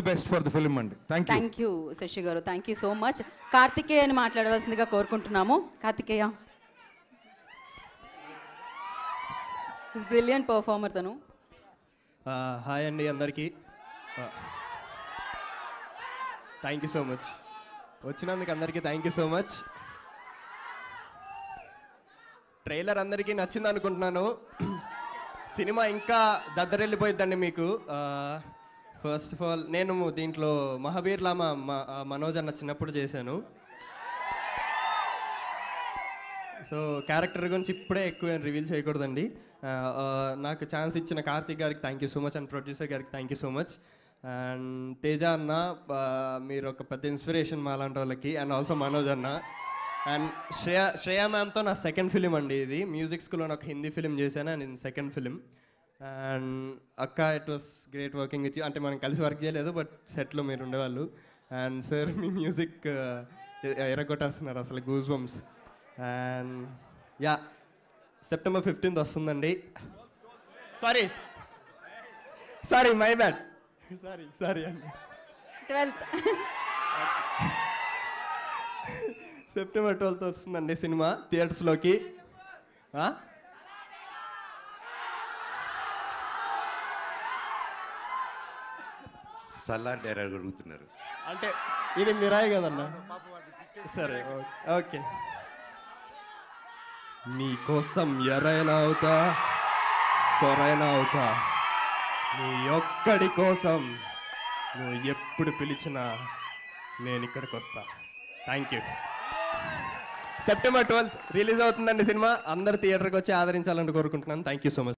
Best for the film అండి. Thank you Shashi గారు, thank you so much. Karthikeyani మాట్లాడవలసిందిగా కోరుకుంటున్నాము. కార్తికేయ బ్రిలియంట్ పర్ఫార్మర్ తను. హాయ్ అండి అందరికీ. థ్యాంక్ యూ సో మచ్, వచ్చినందుకు అందరికీ thank you so much. Trailer అందరికీ నచ్చింది అనుకుంటున్నాను. సినిమా ఇంకా దద్దరెళ్ళిపోయిద్దండి మీకు. ఫస్ట్ ఆఫ్ ఆల్ నేను దీంట్లో మహాబీర్ లామా మనోజ్ అన్న చిన్నప్పుడు చేశాను. సో క్యారెక్టర్ గురించి ఇప్పుడే ఎక్కువ రివీల్ చేయకూడదండి. నాకు ఛాన్స్ ఇచ్చిన కార్తిక్ గారికి thank you so much and producer గారికి thank you so much. And Teja అన్న, మీరు ఒక పెద్ద ఇన్స్పిరేషన్ మా లాంటి వాళ్ళకి. అండ్ ఆల్సో మనోజ్ అన్న అండ్ శ్రేయా మ్యామ్తో నా సెకండ్ ఫిలిం అండి ఇది. మ్యూజిక్ స్కూల్లో ఒక హిందీ ఫిలిం చేశాను అండ్ ఇది సెకండ్ ఫిలిం. అండ్ అక్క, it was great working with you. అంటే మనం కలిసి వర్క్ చేయలేదు, బట్ సెట్లో మీరు ఉండేవాళ్ళు. అండ్ సార్, మీ మ్యూజిక్ ఎరగొట్టేస్తున్నారు అసలు, goose bumps. And yeah, September 15th వస్తుందండి. సారీ మై బ్యాడ్, సారీ అండి. 12th September 12th వస్తుందండి సినిమా థియేటర్స్లోకి. సల్లార్ డైరెక్ట్ అడుగుతున్నారు అంటే ఇది మిరాయి కదన్నా. సరే, ఓకే. నీ కోసం ఎరైనా అవుతా, సొరైనా అవుతా, నీ ఒక్కడి కోసం నువ్వు ఎప్పుడు పిలిచినా నేను ఇక్కడికి వస్తా. Thank you. September 12th release అవుతుందండి సినిమా. అందరు థియేటర్కి వచ్చి ఆదరించాలని కోరుకుంటున్నాను. Thank you so much.